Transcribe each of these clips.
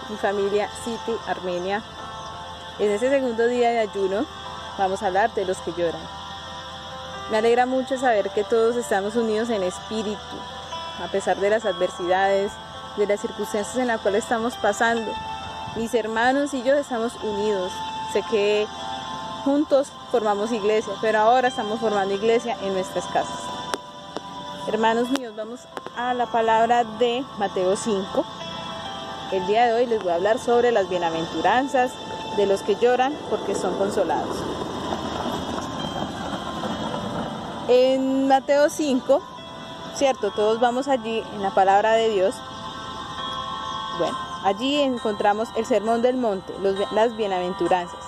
mi familia City Armenia. En este segundo día de ayuno vamos a hablar de los que lloran. Me alegra mucho saber que todos estamos unidos en espíritu, a pesar de las adversidades, de las circunstancias en las cuales estamos pasando. Mis hermanos y yo estamos unidos. Sé que juntos formamos iglesia, pero ahora estamos formando iglesia en nuestras casas. Hermanos míos, vamos a la palabra de Mateo 5. El día de hoy les voy a hablar sobre las bienaventuranzas de los que lloran porque son consolados. En Mateo 5, cierto, todos vamos allí en la palabra de Dios. Bueno, allí encontramos el sermón del monte, las bienaventuranzas.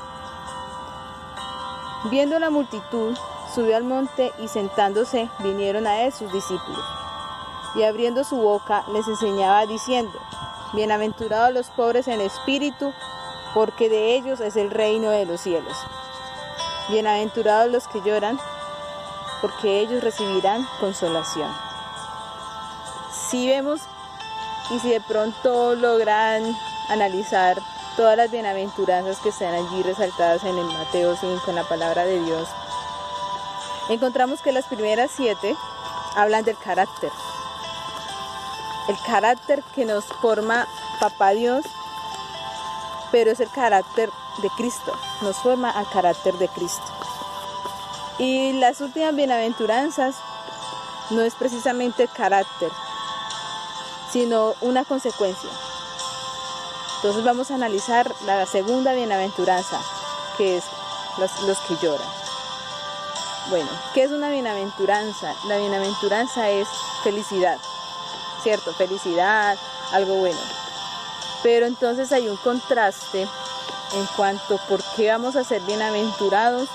Viendo la multitud, subió al monte y sentándose vinieron a él sus discípulos. Y abriendo su boca les enseñaba diciendo: Bienaventurados los pobres en espíritu, porque de ellos es el reino de los cielos. Bienaventurados los que lloran, porque ellos recibirán consolación. Si vemos y si de pronto logran analizar todas las bienaventuranzas que están allí resaltadas en el Mateo 5, en la palabra de Dios, encontramos que las primeras 7 hablan del carácter. El carácter que nos forma Papá Dios, pero es el carácter de Cristo, nos forma al carácter de Cristo. Y las últimas bienaventuranzas no es precisamente el carácter, sino una consecuencia. Entonces vamos a analizar la segunda bienaventuranza, que es los que lloran. Bueno, ¿qué es una bienaventuranza? La bienaventuranza es felicidad, ¿cierto? Felicidad, algo bueno. Pero entonces hay un contraste en cuanto a por qué vamos a ser bienaventurados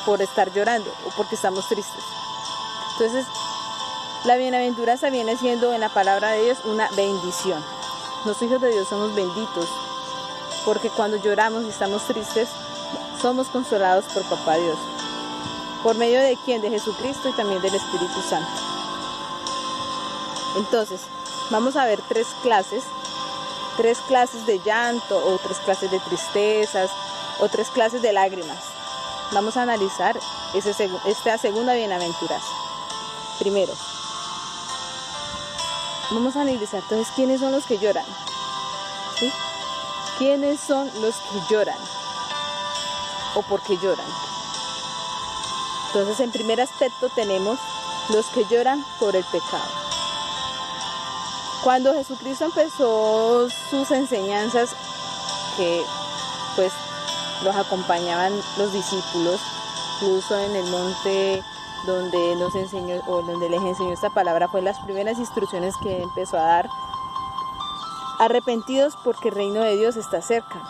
por estar llorando o porque estamos tristes. Entonces, la bienaventuranza viene siendo en la palabra de Dios una bendición. Los hijos de Dios somos benditos porque cuando lloramos y estamos tristes, somos consolados por Papá Dios. ¿Por medio de quién? De Jesucristo y también del Espíritu Santo. Entonces, vamos a ver tres clases de llanto, o 3 clases de tristezas, o 3 clases de lágrimas. Vamos a analizar esta segunda bienaventuranza. Primero, vamos a analizar entonces quiénes son los que lloran. ¿Sí? ¿Quiénes son los que lloran? ¿O por qué lloran? Entonces, en primer aspecto tenemos los que lloran por el pecado. Cuando Jesucristo empezó sus enseñanzas, que pues los acompañaban los discípulos, incluso en el monte donde nos enseñó o donde les enseñó esta palabra, fue las primeras instrucciones que empezó a dar: arrepentidos porque el reino de Dios está cerca.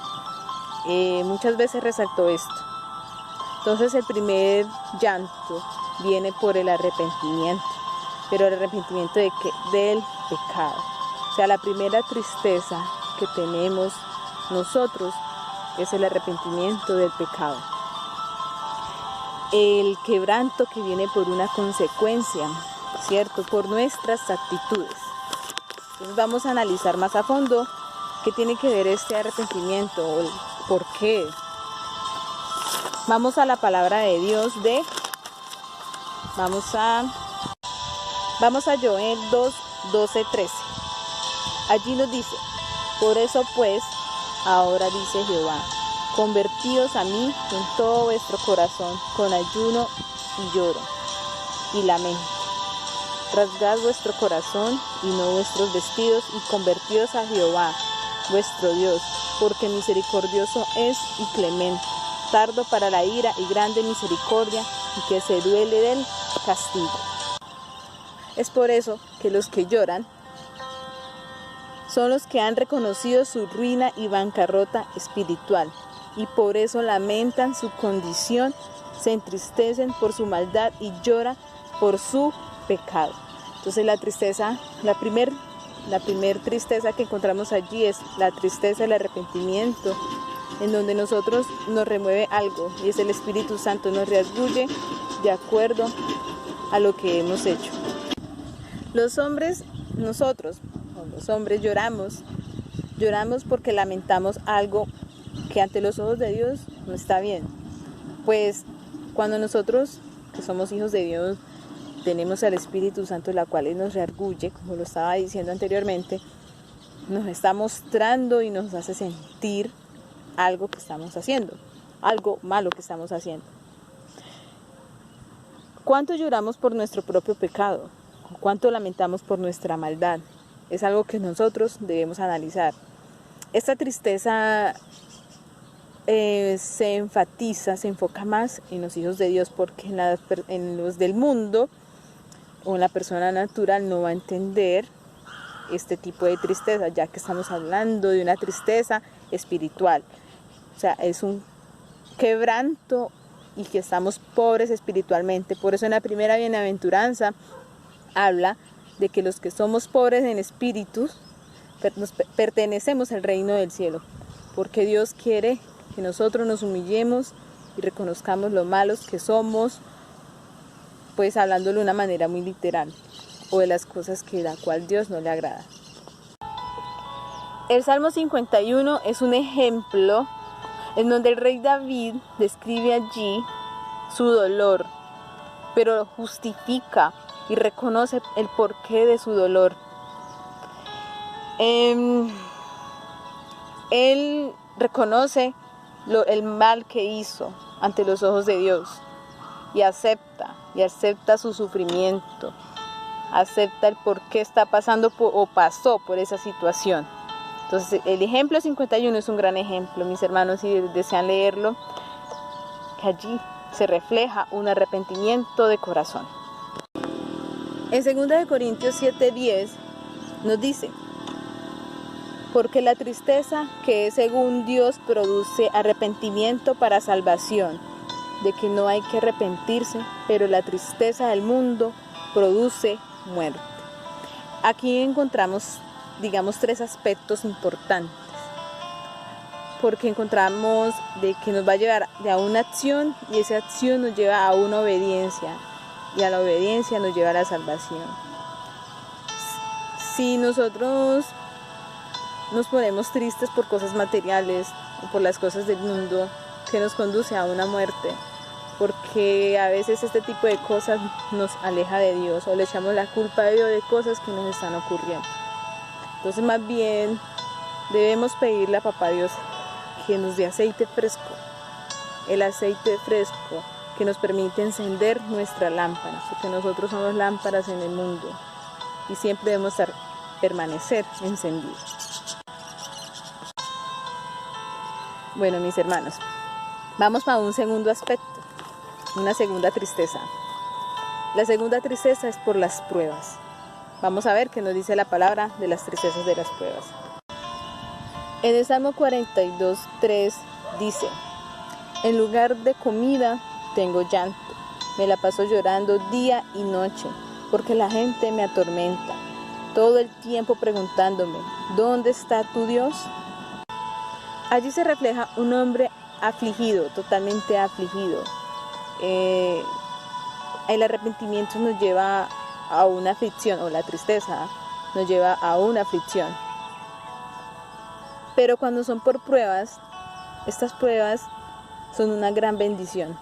Muchas veces resaltó esto. Entonces, el primer llanto viene por el arrepentimiento, pero el arrepentimiento de ¿qué? Del pecado. O sea, la primera tristeza que tenemos nosotros es el arrepentimiento del pecado. El quebranto que viene por una consecuencia, ¿cierto? Por nuestras actitudes. Entonces vamos a analizar más a fondo qué tiene que ver este arrepentimiento o el por qué. Vamos a la palabra de Dios Vamos a Joel 2, 12, 13. Allí nos dice: por eso pues, ahora dice Jehová, convertíos a mí con todo vuestro corazón, con ayuno y lloro y lamento. Rasgad vuestro corazón y no vuestros vestidos, y convertíos a Jehová, vuestro Dios, porque misericordioso es y clemente, tardo para la ira y grande misericordia, y que se duele del castigo. Es por eso que los que lloran son los que han reconocido su ruina y bancarrota espiritual, y por eso lamentan su condición, se entristecen por su maldad y lloran por su pecado. Entonces la primer tristeza que encontramos allí es la tristeza del arrepentimiento, en donde nosotros nos remueve algo, y es el Espíritu Santo, nos redarguye de acuerdo a lo que hemos hecho. Los hombres lloramos Lloramos porque lamentamos algo que ante los ojos de Dios no está bien. Pues cuando nosotros, que somos hijos de Dios, tenemos al Espíritu Santo, la cual nos reargulle, como lo estaba diciendo anteriormente, nos está mostrando y nos hace sentir algo que estamos haciendo, algo malo que estamos haciendo. ¿Cuánto lloramos por nuestro propio pecado? ¿Cuánto lamentamos por nuestra maldad? Es algo que nosotros debemos analizar. Esta tristeza se enfatiza, se enfoca más en los hijos de Dios, porque en los del mundo o en la persona natural no va a entender este tipo de tristeza, ya que estamos hablando de una tristeza espiritual. O sea, es un quebranto y que estamos pobres espiritualmente. Por eso en la primera bienaventuranza habla de que los que somos pobres en espíritu pertenecemos al reino del cielo, porque Dios quiere que nosotros nos humillemos y reconozcamos lo malos que somos, pues hablándolo de una manera muy literal, o de las cosas que la cual Dios no le agrada. El Salmo 51 es un ejemplo en donde el rey David describe allí su dolor, pero justifica y reconoce el porqué de su dolor. Él reconoce el mal que hizo ante los ojos de Dios y acepta su sufrimiento, acepta el por qué está pasando o pasó por esa situación. Entonces el ejemplo 51 es un gran ejemplo, mis hermanos, si desean leerlo, que allí se refleja un arrepentimiento de corazón. En 2 Corintios 7:10 nos dice: porque la tristeza que es según Dios produce arrepentimiento para salvación, de que no hay que arrepentirse, pero la tristeza del mundo produce muerte. Aquí encontramos, digamos, tres aspectos importantes, porque encontramos de que nos va a llevar a una acción y esa acción nos lleva a una obediencia y a la obediencia nos lleva a la salvación. Si nosotros nos ponemos tristes por cosas materiales o por las cosas del mundo, que nos conduce a una muerte, porque a veces este tipo de cosas nos aleja de Dios o le echamos la culpa a Dios de cosas que nos están ocurriendo. Entonces más bien debemos pedirle a Papá Dios que nos dé aceite fresco, el aceite fresco que nos permite encender nuestras lámparas, porque nosotros somos lámparas en el mundo y siempre debemos permanecer encendidos. Bueno, mis hermanos, vamos para un segundo aspecto, una segunda tristeza. La segunda tristeza es por las pruebas. Vamos a ver qué nos dice la palabra de las tristezas de las pruebas. En el Salmo 42:3 dice: en lugar de comida tengo llanto, me la paso llorando día y noche, porque la gente me atormenta, todo el tiempo preguntándome: ¿dónde está tu Dios? Allí se refleja un hombre afligido, totalmente afligido. El arrepentimiento nos lleva a una aflicción, o la tristeza nos lleva a una aflicción. Pero cuando son por pruebas, estas pruebas son una gran bendición.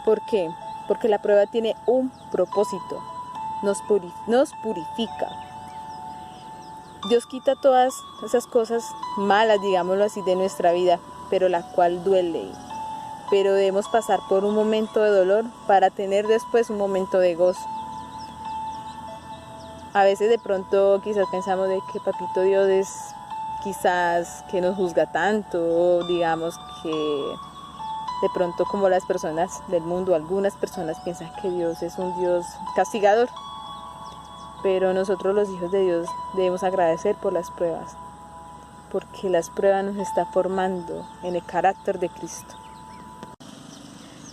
¿Por qué? Porque la prueba tiene un propósito, nos purifica. Dios quita todas esas cosas malas, digámoslo así, de nuestra vida, pero la cual duele. Pero debemos pasar por un momento de dolor para tener después un momento de gozo. A veces de pronto quizás pensamos de que Papito Dios es quizás que nos juzga tanto, o digamos que de pronto como las personas del mundo, algunas personas piensan que Dios es un Dios castigador. Pero nosotros los hijos de Dios debemos agradecer por las pruebas, porque las pruebas nos están formando en el carácter de Cristo.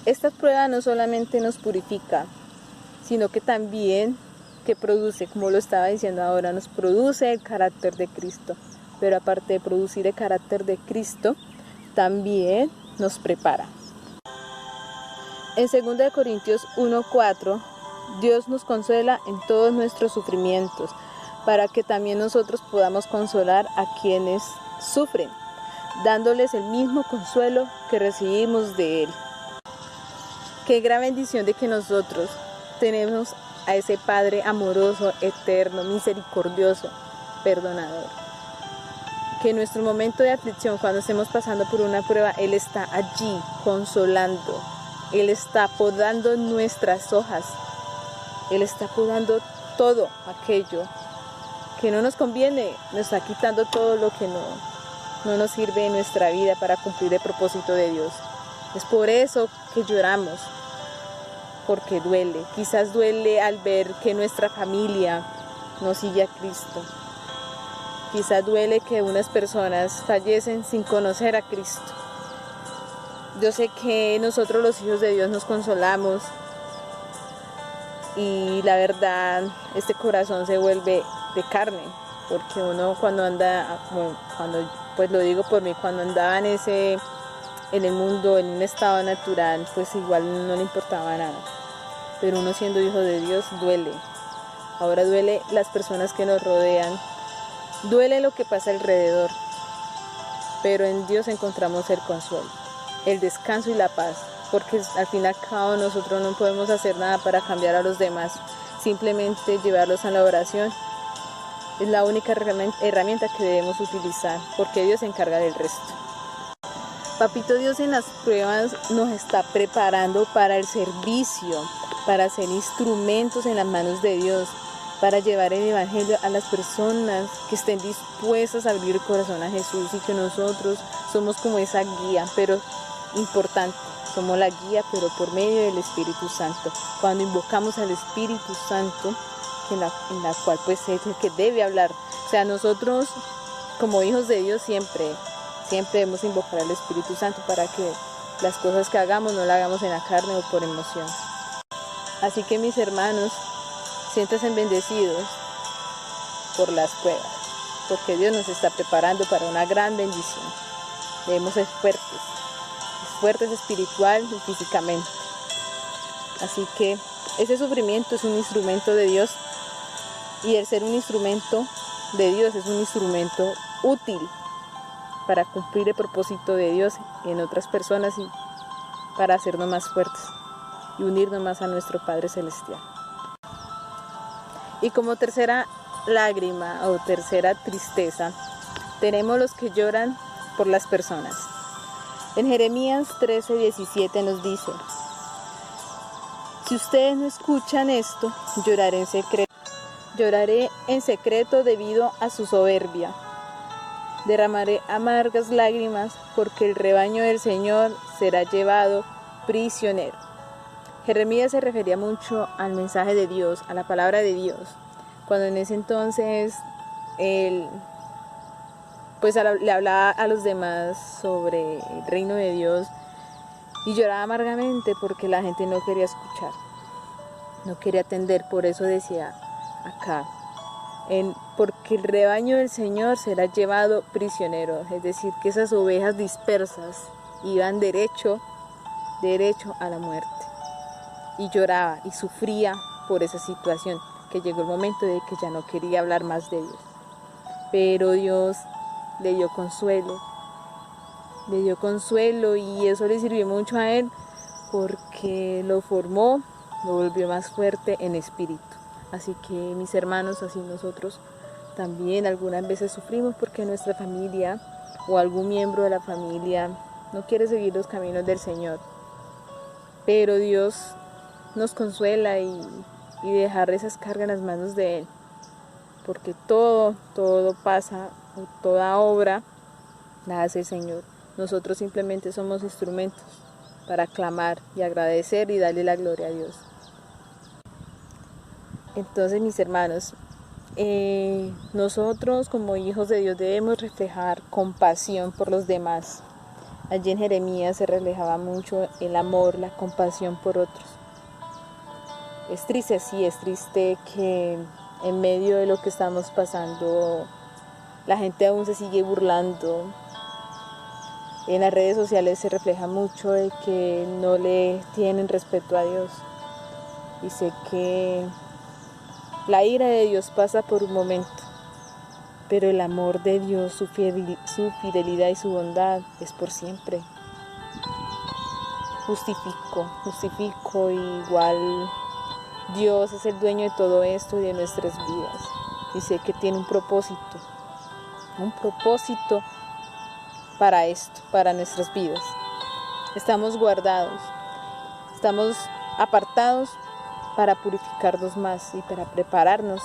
Esta prueba no solamente nos purifica, sino que también que produce, como lo estaba diciendo ahora, nos produce el carácter de Cristo. Pero aparte de producir el carácter de Cristo, también nos prepara. En 2 Corintios 1:4, Dios nos consuela en todos nuestros sufrimientos, para que también nosotros podamos consolar a quienes sufren, dándoles el mismo consuelo que recibimos de Él. Qué gran bendición de que nosotros tenemos a ese Padre amoroso, eterno, misericordioso, perdonador. Que en nuestro momento de aflicción, cuando estemos pasando por una prueba, Él está allí consolando. Él está podando nuestras hojas. Él está podando todo aquello que no nos conviene. Nos está quitando todo lo que no nos sirve en nuestra vida para cumplir el propósito de Dios. Es por eso que lloramos, porque duele. Quizás duele al ver que nuestra familia no sigue a Cristo. Quizás duele que unas personas fallecen sin conocer a Cristo. Yo sé que nosotros los hijos de Dios nos consolamos y la verdad este corazón se vuelve de carne, porque uno cuando anda, pues lo digo por mí, cuando andaba en el mundo, en un estado natural, pues igual no le importaba nada. Pero uno siendo hijo de Dios duele. Ahora duele las personas que nos rodean, duele lo que pasa alrededor, pero en Dios encontramos el consuelo, el descanso y la paz, porque al fin y al cabo nosotros no podemos hacer nada para cambiar a los demás, simplemente llevarlos a la oración. Es la única herramienta que debemos utilizar, porque Dios se encarga del resto. Papito Dios en las pruebas nos está preparando para el servicio, para ser instrumentos en las manos de Dios, para llevar el evangelio a las personas que estén dispuestas a abrir el corazón a Jesús, y que nosotros somos como esa guía, pero importante, somos la guía, pero por medio del Espíritu Santo. Cuando invocamos al Espíritu Santo, en la cual pues es el que debe hablar. O sea, nosotros como hijos de Dios siempre debemos invocar al Espíritu Santo para que las cosas que hagamos no las hagamos en la carne o por emoción. Así que mis hermanos, siéntanse bendecidos por las pruebas, porque Dios nos está preparando para una gran bendición. Debemos ser fuertes espiritual y físicamente. Así que ese sufrimiento es un instrumento de Dios, y el ser un instrumento de Dios es un instrumento útil para cumplir el propósito de Dios en otras personas y para hacernos más fuertes y unirnos más a nuestro Padre Celestial. Y como tercera lágrima o tercera tristeza, tenemos los que lloran por las personas. En Jeremías 13:17 nos dice: si ustedes no escuchan esto, lloraré en secreto debido a su soberbia. Derramaré amargas lágrimas porque el rebaño del Señor será llevado prisionero. Jeremías se refería mucho al mensaje de Dios, a la palabra de Dios, cuando en ese entonces él le hablaba a los demás sobre el reino de Dios, y lloraba amargamente porque la gente no quería escuchar, no quería atender. Por eso decía acá, porque el rebaño del Señor será llevado prisionero, es decir, que esas ovejas dispersas iban derecho a la muerte. Y lloraba y sufría por esa situación, que llegó el momento de que ya no quería hablar más de Dios. Pero Dios le dio consuelo, y eso le sirvió mucho a él, porque lo formó, lo volvió más fuerte en espíritu. Así que mis hermanos, así nosotros también algunas veces sufrimos porque nuestra familia o algún miembro de la familia no quiere seguir los caminos del Señor. Pero Dios nos consuela y dejar esas cargas en las manos de Él, porque todo pasa, toda obra la hace el Señor. Nosotros simplemente somos instrumentos para clamar y agradecer y darle la gloria a Dios. Entonces, mis hermanos, nosotros como hijos de Dios debemos reflejar compasión por los demás. Allí en Jeremías se reflejaba mucho el amor, la compasión por otros. Es triste, sí, es triste que en medio de lo que estamos pasando la gente aún se sigue burlando. En las redes sociales se refleja mucho de que no le tienen respeto a Dios. Y sé que La ira de Dios pasa por un momento, pero el amor de Dios, su fidelidad y su bondad es por siempre. Justifico, igual Dios es el dueño de todo esto y de nuestras vidas. Y sé que tiene un propósito para esto, para nuestras vidas. Estamos guardados, estamos apartados para purificarnos más y para prepararnos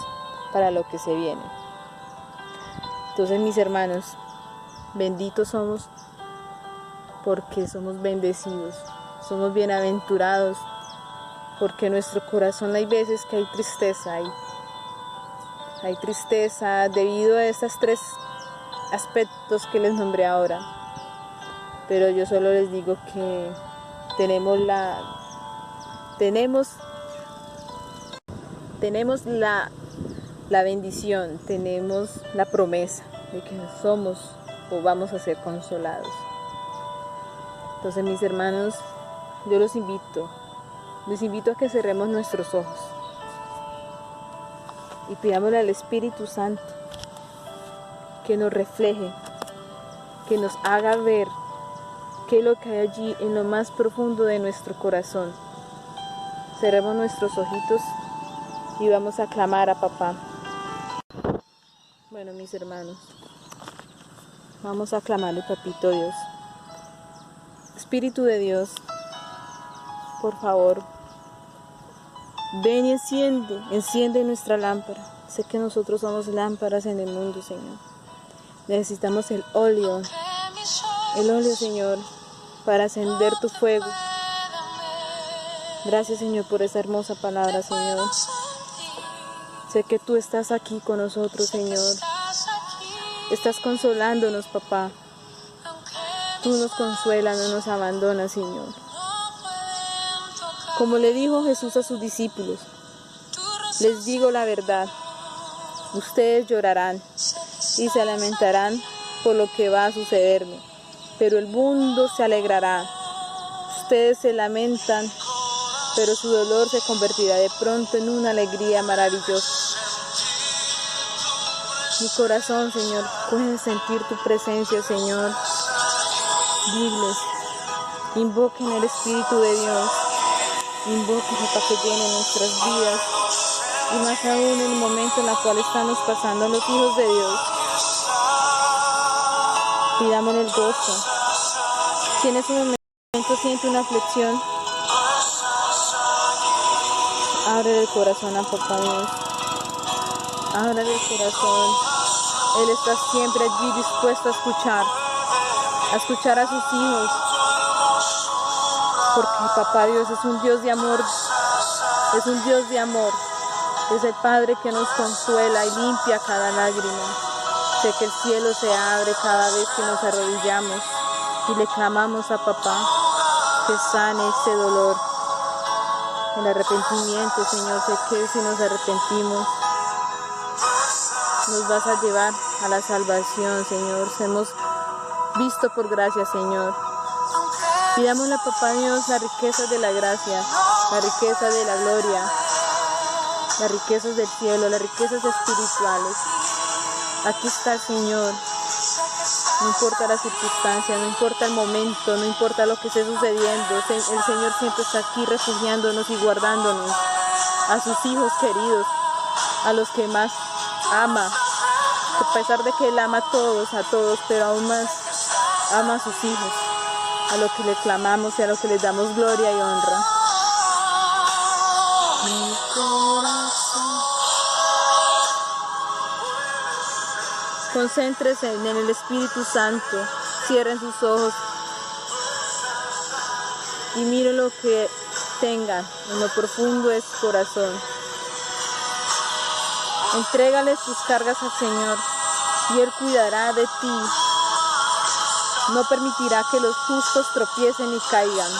para lo que se viene. Entonces, mis hermanos, benditos somos porque somos bendecidos, somos bienaventurados, porque en nuestro corazón hay veces que hay tristeza, hay tristeza debido a estos 3 aspectos que les nombré ahora. Pero yo solo les digo que tenemos la bendición, tenemos la promesa de que somos o vamos a ser consolados. Entonces, mis hermanos, yo les invito a que cerremos nuestros ojos y pidámosle al Espíritu Santo que nos refleje, que nos haga ver qué es lo que hay allí en lo más profundo de nuestro corazón. Cerremos nuestros ojitos y vamos a clamar a papá. Bueno, mis hermanos, vamos a clamarle, papito Dios. Espíritu de Dios, por favor, ven y enciende nuestra lámpara. Sé que nosotros somos lámparas en el mundo, Señor. Necesitamos el óleo, Señor, para encender tu fuego. Gracias, Señor, por esa hermosa palabra, Señor. Sé que tú estás aquí con nosotros, Señor. Estás consolándonos, papá. Tú nos consuelas, no nos abandonas, Señor. Como le dijo Jesús a sus discípulos, les digo la verdad, ustedes llorarán y se lamentarán por lo que va a sucederme, pero el mundo se alegrará. Ustedes se lamentan, pero su dolor se convertirá de pronto en una alegría maravillosa. Mi corazón, Señor, puede sentir tu presencia, Señor. Diles, invoquen el Espíritu de Dios, invoquen para que llene nuestras vidas, y más aún en el momento en el cual estamos pasando los hijos de Dios. Pidámosle el gozo. Si en ese momento siente una aflicción, abre el corazón a papá Dios. Abre el corazón. Él está siempre allí dispuesto a escuchar a sus hijos. Porque papá Dios es un Dios de amor. Es un Dios de amor. Es el Padre que nos consuela y limpia cada lágrima. Sé que el cielo se abre cada vez que nos arrodillamos y le clamamos a papá que sane este dolor. El arrepentimiento, Señor, sé que si nos arrepentimos, nos vas a llevar a la salvación, Señor. Hemos visto por gracia, Señor. Pidámosle a papá Dios la riqueza de la gracia, la riqueza de la gloria, las riquezas del cielo, las riquezas espirituales. Aquí está el Señor. No importa la circunstancia, no importa el momento, no importa lo que esté sucediendo. El Señor siempre está aquí refugiándonos y guardándonos. A sus hijos queridos, a los que más ama. A pesar de que Él ama a todos, pero aún más ama a sus hijos. A lo que le clamamos y a lo que les damos gloria y honra. Mi corazón. Concéntrese en el Espíritu Santo, cierren sus ojos y miren lo que tengan en lo profundo de su corazón. Entrégales tus cargas al Señor y Él cuidará de ti. No permitirá que los justos tropiecen y caigan.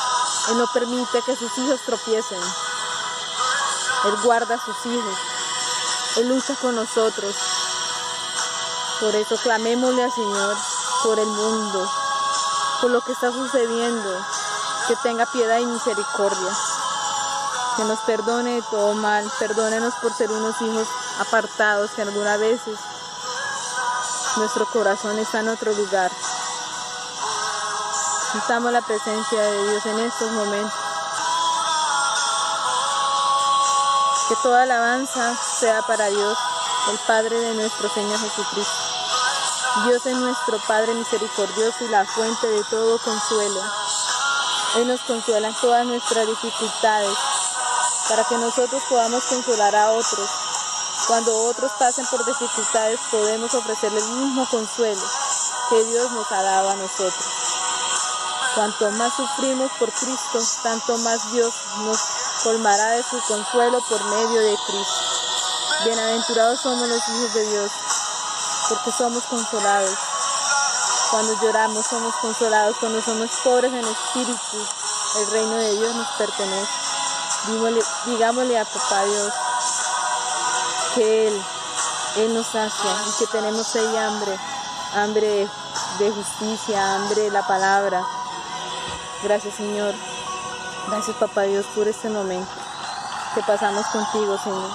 Él no permite que sus hijos tropiecen. Él guarda a sus hijos. Él lucha con nosotros. Por eso clamémosle al Señor por el mundo, por lo que está sucediendo, que tenga piedad y misericordia. que nos perdone de todo mal. Perdónenos por ser unos hijos apartados, que algunas veces nuestro corazón está en otro lugar. Necesitamos la presencia de Dios en estos momentos. Que toda alabanza sea para Dios, el Padre de nuestro Señor Jesucristo. Dios es nuestro Padre misericordioso y la fuente de todo consuelo. Él nos consuela en todas nuestras dificultades, para que nosotros podamos consolar a otros. Cuando otros pasen por dificultades, podemos ofrecerle el mismo consuelo que Dios nos ha dado a nosotros. Cuanto más sufrimos por Cristo, tanto más Dios nos colmará de su consuelo por medio de Cristo. Bienaventurados somos los hijos de Dios, porque somos consolados. Cuando lloramos somos consolados, cuando somos pobres en espíritu, el reino de Dios nos pertenece. Digámosle a Papá Dios que Él nos sacia y que tenemos sed y hambre de justicia, hambre de la palabra. Gracias, Señor. Gracias, Papá Dios, por este momento que pasamos contigo, Señor.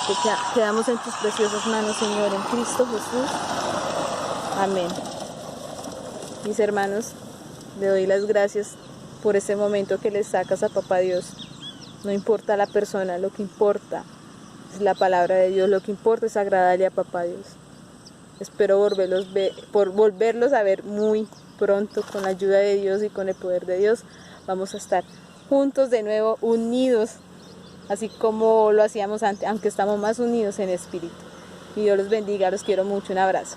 Que quedamos en tus preciosas manos, Señor, en Cristo Jesús. Amén. Mis hermanos, le doy las gracias por este momento que les sacas a Papá Dios. No importa la persona, lo que importa es la palabra de Dios, lo que importa es agradarle a Papá Dios. Espero volverlos a ver muy pronto con la ayuda de Dios y con el poder de Dios. Vamos a estar juntos de nuevo, unidos, así como lo hacíamos antes, aunque estamos más unidos en espíritu. Y Dios los bendiga, los quiero mucho, un abrazo.